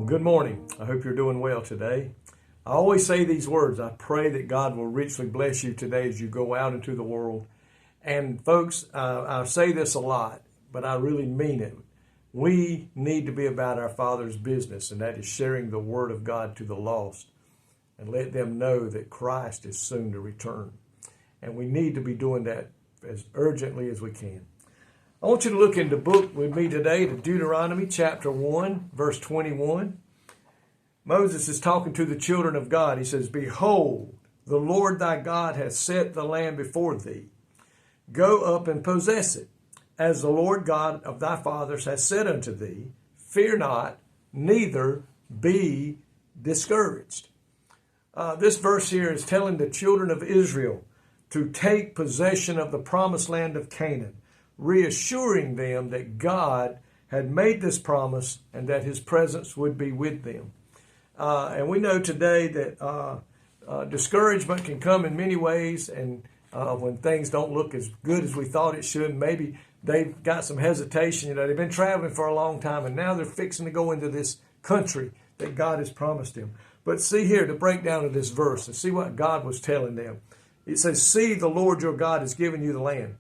Well, good morning. I hope you're doing well today. I always say these words. I pray that God will richly bless you today as you go out into the world. And folks, I say this a lot, but I really mean it. We need to be about our Father's business, and that is sharing the Word of God to the lost and let them know that Christ is soon to return. And we need to be doing that as urgently as we can. I want you to look in the book with me today to Deuteronomy chapter 1, verse 21. Moses is talking to the children of God. He says, "Behold, the Lord thy God hath set the land before thee. Go up and possess it, as the Lord God of thy fathers hath said unto thee. Fear not, neither be discouraged." This verse here is telling the children of Israel to take possession of the promised land of Canaan, reassuring them that God had made this promise and that his presence would be with them. And we know today that discouragement can come in many ways, and when things don't look as good as we thought it should, maybe they've got some hesitation. They've been traveling for a long time, and now they're fixing to go into this country that God has promised them. But see here, the breakdown of this verse, and see what God was telling them. It says, "See, the Lord your God has given you the land."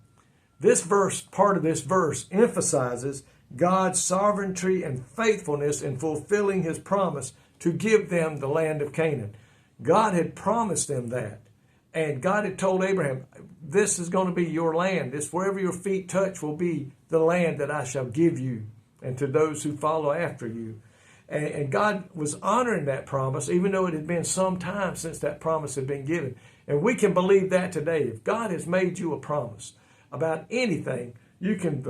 This verse, part of this verse, emphasizes God's sovereignty and faithfulness in fulfilling his promise to give them the land of Canaan. God had promised them that. And God had told Abraham, this is going to be your land. This, wherever your feet touch, will be the land that I shall give you and to those who follow after you. And God was honoring that promise, even though it had been some time since that promise had been given. And we can believe that today. If God has made you a promise about anything, you can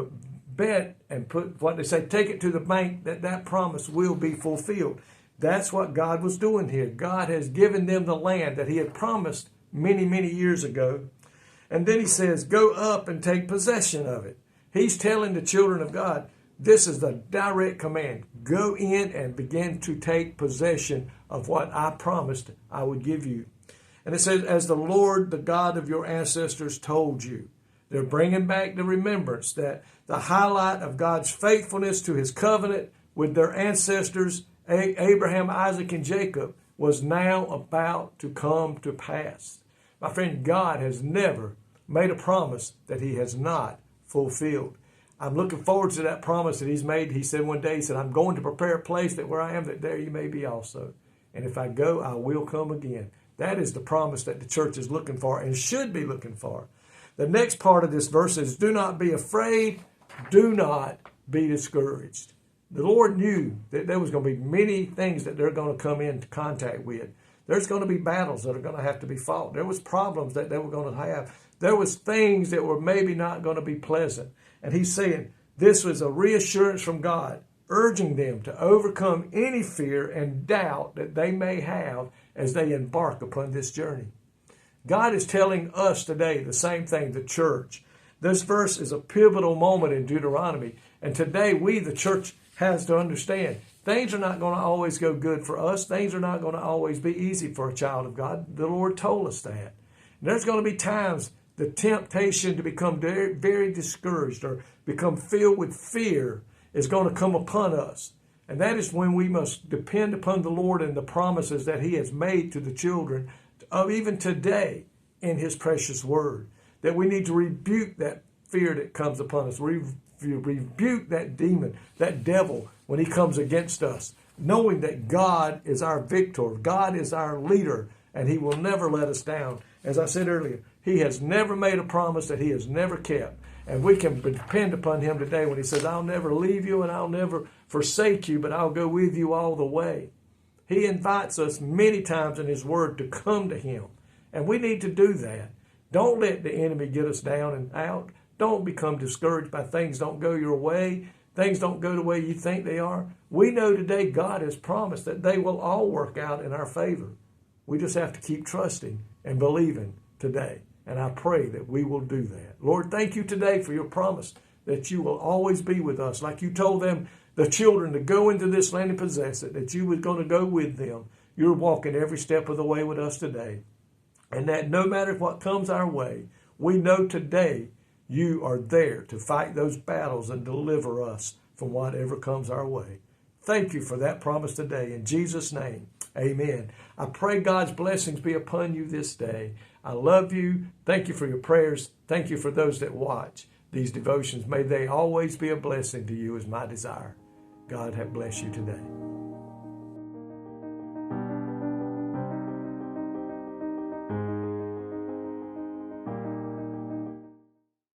bet and put what they say, take it to the bank, that that promise will be fulfilled. That's what God was doing here. God has given them the land that he had promised many, many years ago. And then he says, go up and take possession of it. He's telling the children of God, this is the direct command. Go in and begin to take possession of what I promised I would give you. And it says, as the Lord, the God of your ancestors told you. They're bringing back the remembrance that the highlight of God's faithfulness to his covenant with their ancestors, Abraham, Isaac, and Jacob, was now about to come to pass. My friend, God has never made a promise that he has not fulfilled. I'm looking forward to that promise that he's made. He said one day, he said, I'm going to prepare a place that where I am, that there you may be also. And if I go, I will come again. That is the promise that the church is looking for and should be looking for. The next part of this verse is, do not be afraid, do not be discouraged. The Lord knew that there was going to be many things that they're going to come into contact with. There's going to be battles that are going to have to be fought. There was problems that they were going to have. There was things that were maybe not going to be pleasant. And he's saying this was a reassurance from God, urging them to overcome any fear and doubt that they may have as they embark upon this journey. God is telling us today the same thing, the church. This verse is a pivotal moment in Deuteronomy. And today we, the church, has to understand things are not going to always go good for us. Things are not going to always be easy for a child of God. The Lord told us that. And there's going to be times the temptation to become very, very discouraged or become filled with fear is going to come upon us. And that is when we must depend upon the Lord and the promises that he has made to the children of even today in his precious word. That we need to rebuke that fear that comes upon us. Rebuke that demon, that devil, when he comes against us, knowing that God is our victor, God is our leader, and he will never let us down. As I said earlier, he has never made a promise that he has never kept. And we can depend upon him today when he says, I'll never leave you and I'll never forsake you, but I'll go with you all the way. He invites us many times in his word to come to him. And we need to do that. Don't let the enemy get us down and out. Don't become discouraged by things don't go your way. Things don't go the way you think they are. We know today God has promised that they will all work out in our favor. We just have to keep trusting and believing today. And I pray that we will do that. Lord, thank you today for your promise that you will always be with us. Like you told them, the children, to go into this land and possess it, that you were going to go with them. You're walking every step of the way with us today. And that no matter what comes our way, we know today you are there to fight those battles and deliver us from whatever comes our way. Thank you for that promise today. In Jesus' name, amen. I pray God's blessings be upon you this day. I love you. Thank you for your prayers. Thank you for those that watch these devotions. May they always be a blessing to you is my desire. God have blessed you today.